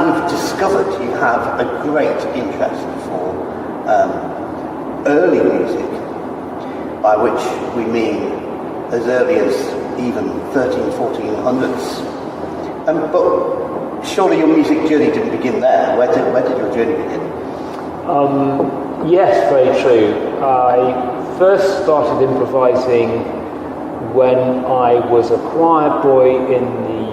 and discovered you have a great interest for early music, by which we mean as early as even 1400s. But surely your music journey didn't begin there. Where did your journey begin? Yes, very true. I first started improvising when I was a choir boy in the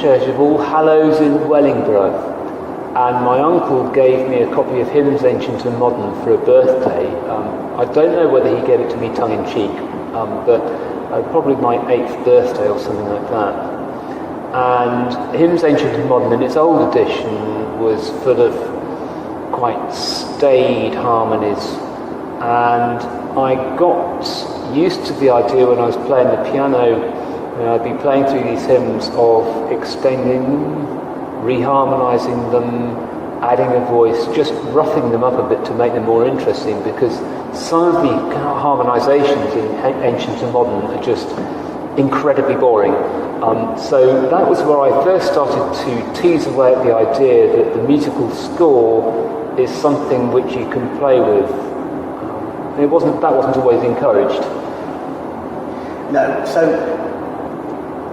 Church of All Hallows in Wellingborough, and my uncle gave me a copy of Hymns Ancient and Modern for a birthday. I don't know whether he gave it to me tongue-in-cheek, but probably my 8th birthday or something like that. And Hymns Ancient and Modern, in its old edition, was full of quite staid harmonies, and I got used to the idea when I was playing the piano. I'd be playing through these hymns of extending them, reharmonising them, adding a voice, just roughing them up a bit to make them more interesting, because some of the harmonisations in Ancient and Modern are just incredibly boring. So that was where I first started to tease away at the idea that the musical score is something which you can play with. That wasn't always encouraged. No. So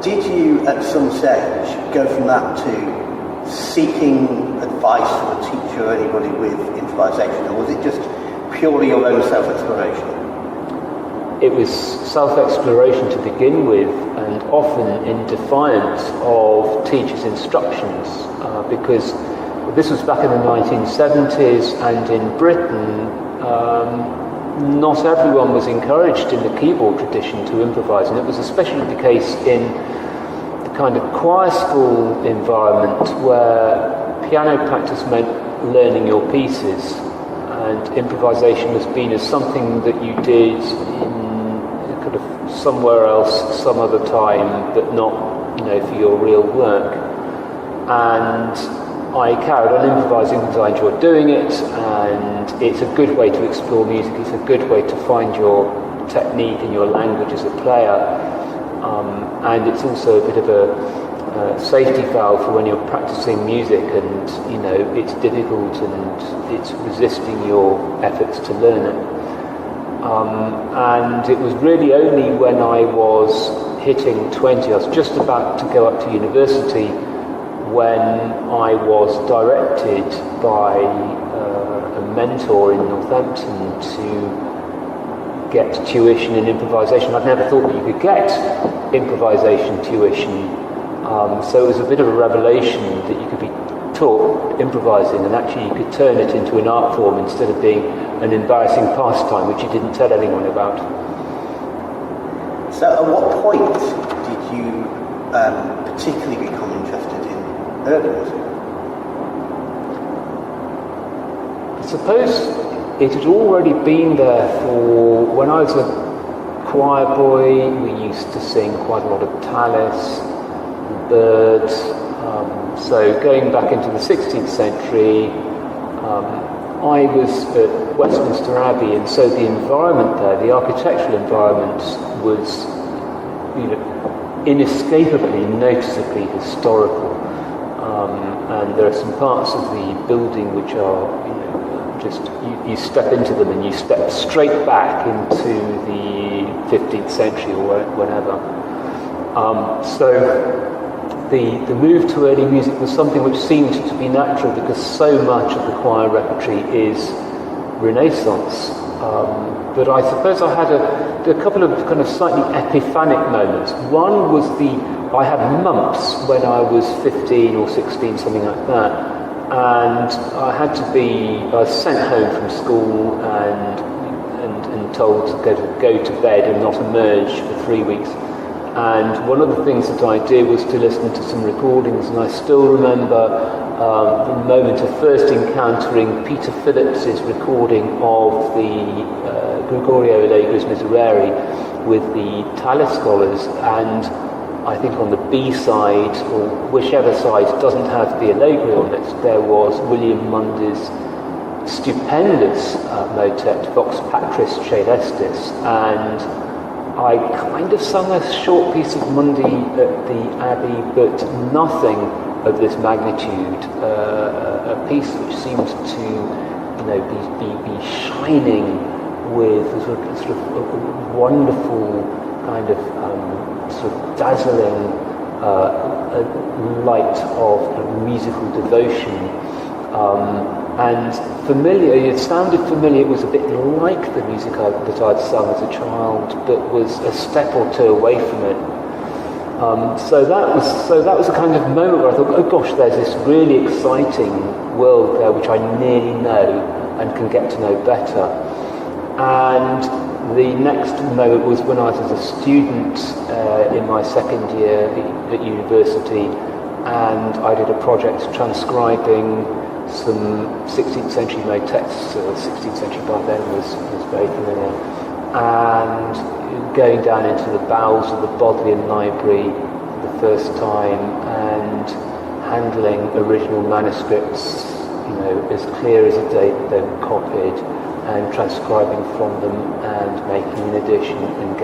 did you at some stage go from that to seeking advice from a teacher or anybody with improvisation, or was it just purely your own self-exploration? It was self-exploration to begin with, and often in defiance of teachers' instructions, because this was back in the 1970s, and in Britain, not everyone was encouraged in the keyboard tradition to improvise, and it was especially the case in the kind of choir school environment where piano practice meant learning your pieces, and improvisation was seen as something that you did in kind of somewhere else, some other time, but not, for your real work. And I carried on improvising because I enjoyed doing it, and it's a good way to explore music. It's a good way to find your technique and your language as a player, and it's also a bit of a safety valve for when you're practicing music and it's difficult and it's resisting your efforts to learn it. And it was really only when I was hitting 20, I was just about to go up to university, when I was directed by a mentor in Northampton to get tuition in improvisation. I'd never thought that you could get improvisation tuition, so it was a bit of a revelation that you could be taught improvising, and actually you could turn it into an art form instead of being an embarrassing pastime which you didn't tell anyone about. So at what point did you particularly become interested in early music? I suppose it had already been there for when I was a choir boy. We used to sing quite a lot of Tallis, Byrd. So going back into the 16th century, I was at Westminster Abbey, and so the environment there, the architectural environment, was, inescapably, noticeably historical. And there are some parts of the building which are, just you step into them and you step straight back into the 15th century or whenever. So the move to early music was something which seemed to be natural, because so much of the choir repertory is Renaissance. But I suppose I had a couple of kind of slightly epiphanic moments. One was I had mumps when I was 15 or 16, something like that, and I was sent home from school and told to go to bed and not emerge for 3 weeks. And one of the things that I did was to listen to some recordings, and I still remember the moment of first encountering Peter Phillips's recording of the Gregorio Allegri's Miserere with the Tallis scholars, and I think on the B side, or whichever side doesn't have the Allegri on it, there was William Mundy's stupendous motet, Vox Patris Celestis, and I kind of sung a short piece of Mundy at the Abbey, but nothing of this magnitude, a piece which seemed to, be shining with a sort of wonderful kind of sort of dazzling light of musical devotion, and familiar. It sounded familiar. It was a bit like the music that I'd sung as a child, but was a step or two away from it. So that was a kind of moment where I thought, oh gosh, there's this really exciting world there which I nearly know and can get to know better. And the next moment was when I was as a student in my second year at university, and I did a project transcribing some 16th century made texts. 16th century by then was very familiar, and going down into the bowels of the Bodleian Library for the first time and handling original manuscripts, as clear as a day that they were copied, and transcribing from them and making an edition and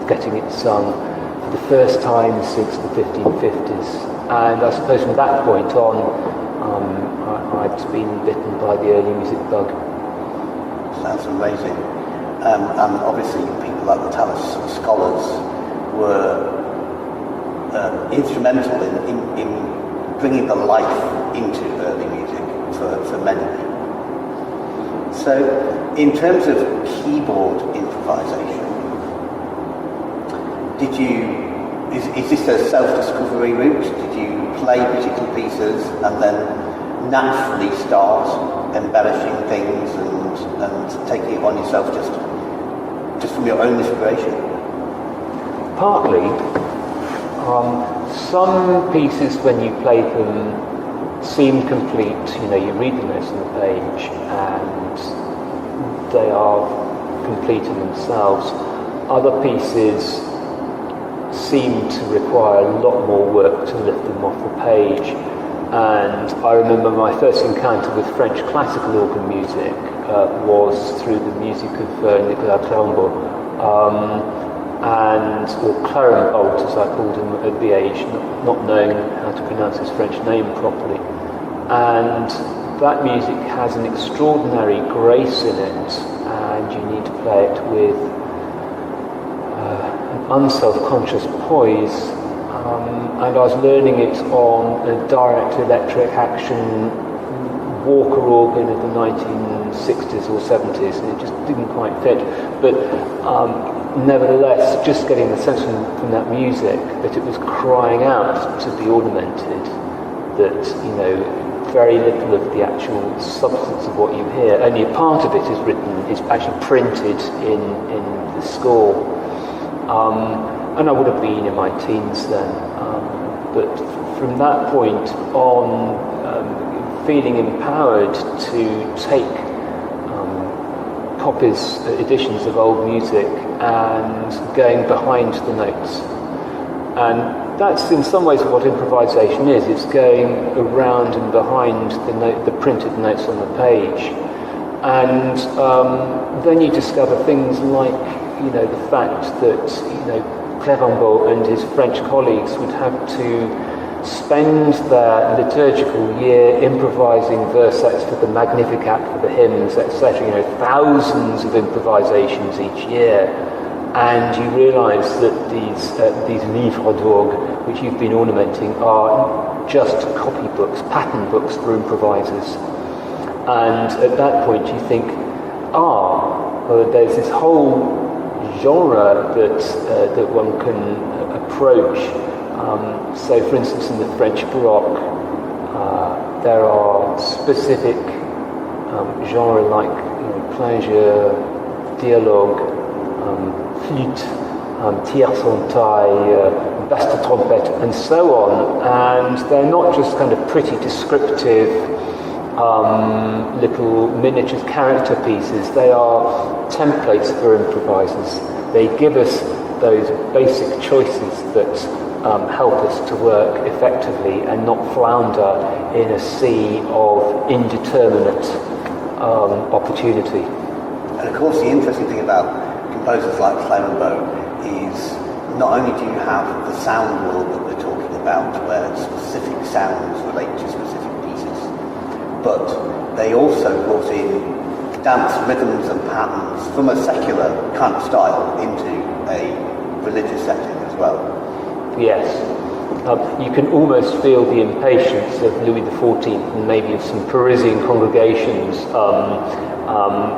getting it sung for the first time since the 1550s. And I suppose from that point on, I'd been bitten by the early music bug. Sounds amazing. And obviously people like the Tallis scholars were instrumental in bringing the life into early music for many people. So, in terms of keyboard improvisation, is this a self-discovery route? Did you play particular pieces and then naturally start embellishing things and taking it on yourself just from your own inspiration? Partly. Some pieces, when you play them, seem complete. You read the notes on the page and they are complete in themselves. Other pieces seem to require a lot more work to lift them off the page. And I remember my first encounter with French classical organ music was through the music of Nicolas Clermbault, or Clermbault as I called him at the age, not knowing how to pronounce his French name properly. And that music has an extraordinary grace in it, and you need to play it with an unself-conscious poise. And I was learning it on a direct electric action Walker organ of the 1960s or 70s, and it just didn't quite fit. But nevertheless, just getting the sense from that music that it was crying out to be ornamented, that, very little of the actual substance of what you hear, only a part of it is actually printed in the score. And I would have been in my teens then. But from that point on, feeling empowered to take copies, editions of old music and going behind the notes. And that's in some ways what improvisation is. It's going around and behind the printed notes on the page. And then you discover things like, the fact that, Clermbault and his French colleagues would have to spend their liturgical year improvising versettes for the Magnificat, for the hymns, etc. Thousands of improvisations each year, and you realise that these livres d'orgue, which you've been ornamenting, are just copybooks, pattern books for improvisers. And at that point, you think, there's this whole genre that one can approach. So, for instance, in the French Baroque, there are specific genre like plein-jeu, dialogue, flûte, tierce en taille, basse trompette, and so on. And they're not just kind of pretty descriptive little miniature character pieces. They are templates for improvisers. They give us those basic choices that help us to work effectively and not flounder in a sea of indeterminate opportunity. And of course the interesting thing about composers like Clermbault is not only do you have the sound world that we're talking about, about, where specific sounds relate to specific pieces. But they also brought in dance rhythms and patterns from a secular kind of style into a religious setting as well. Yes. You can almost feel the impatience of Louis XIV and maybe of some Parisian congregations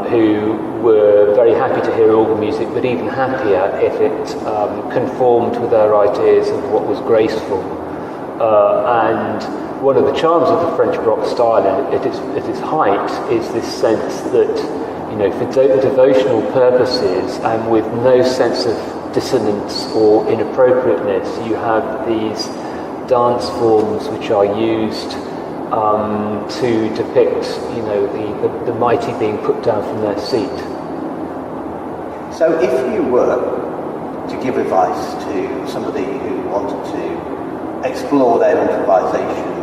who were very happy to hear organ music, but even happier if it conformed with their ideas of what was graceful. And one of the charms of the French Baroque style at its height is this sense that, for devotional purposes and with no sense of dissonance or inappropriateness, you have these dance forms which are used to depict, the mighty being put down from their seat. So if you were to give advice to somebody who wanted to explore their improvisation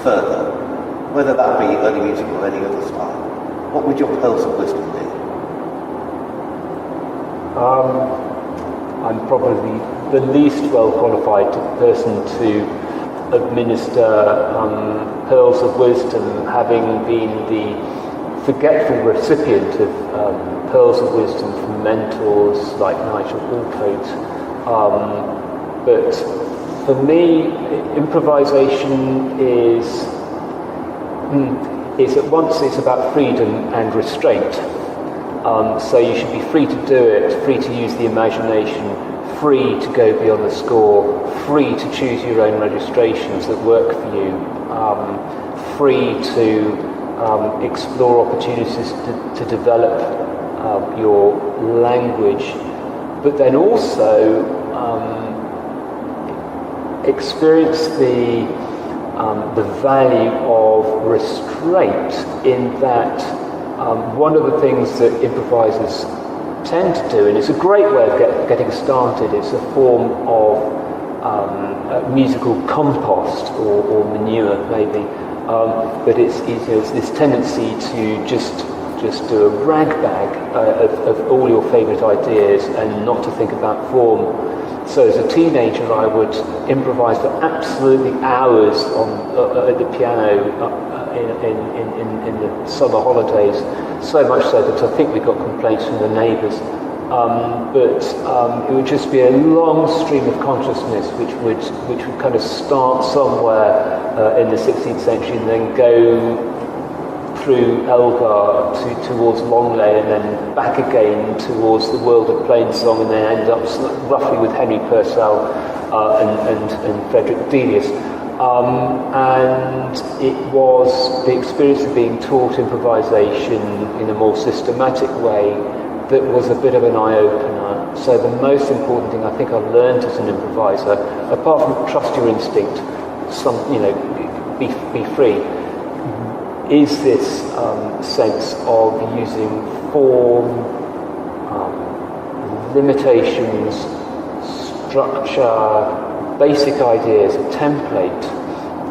further, whether that be early music or any other style, what would your pearls of wisdom be? I'm probably the least well qualified person to administer pearls of wisdom, having been the forgetful recipient of pearls of wisdom from mentors like Nigel Hallcoat. But for me, improvisation is at once it's about freedom and restraint. So you should be free to do it, free to use the imagination, free to go beyond the score, free to choose your own registrations that work for you, free to explore opportunities to develop your language, but then also experience the value of restraint in that one of the things that improvisers tend to do, and it's a great way of getting started, it's a form of musical compost or manure maybe, but it's this tendency to just do a rag bag of all your favourite ideas and not to think about form. So as a teenager I would improvise for absolutely hours at the piano in the summer holidays, so much so that I think we got complaints from the neighbours. But it would just be a long stream of consciousness which would kind of start somewhere in the 16th century and then go through Elgar towards Longley and then back again towards the world of plainsong and then end up roughly with Henry Purcell and Frederick Delius. And it was the experience of being taught improvisation in a more systematic way that was a bit of an eye-opener. So the most important thing I think I learned as an improviser, apart from trust your instinct, be free, is this sense of using form, limitations, structure, basic ideas, a template,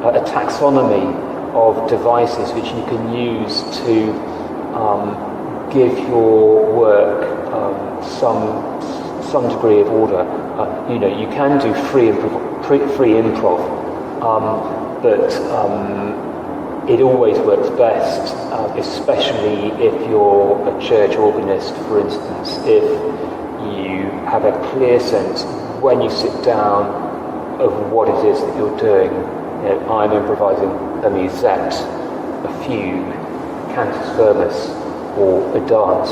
a taxonomy of devices which you can use to give your work some degree of order. You can do free improv, but it always works best, especially if you're a church organist, for instance, if you have a clear sense when you sit down of what it is that you're doing. I'm improvising a musette, a fugue, cantus firmus, or a dance.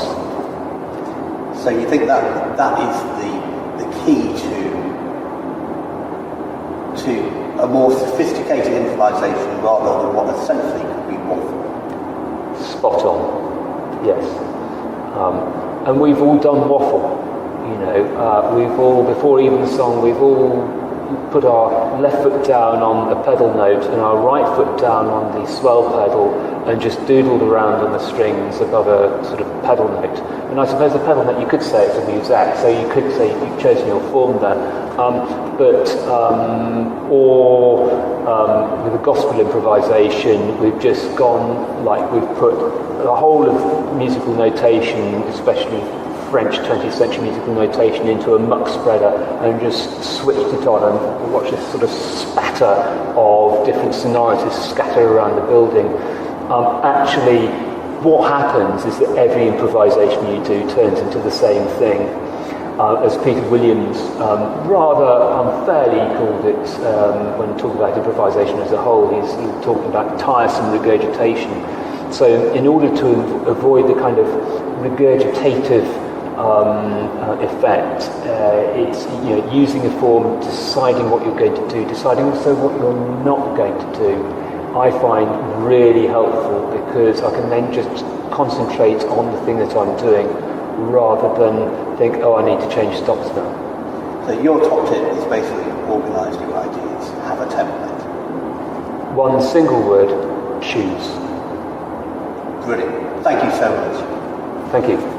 So you think that is the key to a more sophisticated improvisation rather than what essentially could be waffle? Spot on, yes. And we've all done waffle, we've all, before even the song, we've all put our left foot down on a pedal note and our right foot down on the swell pedal and just doodled around on the strings above a sort of pedal note. And I suppose the pedal note, you could say it's a musette, so you could say you've chosen your form there. With a gospel improvisation, we've just gone, we've put the whole of musical notation, especially French 20th century musical notation into a muck spreader and just switched it on, and watch this sort of spatter of different sonorities scattered around the building. Actually, what happens is that every improvisation you do turns into the same thing. As Peter Williams rather unfairly called it when talking about improvisation as a whole, he's talking about tiresome regurgitation. So in order to avoid the kind of regurgitative effect, it's using a form, deciding what you're going to do, deciding also what you're not going to do, I find really helpful, because I can then just concentrate on the thing that I'm doing rather than think, oh, I need to change stops now. So your top tip is basically organise your ideas, have a template. One single word, choose. Brilliant. Thank you so much. Thank you.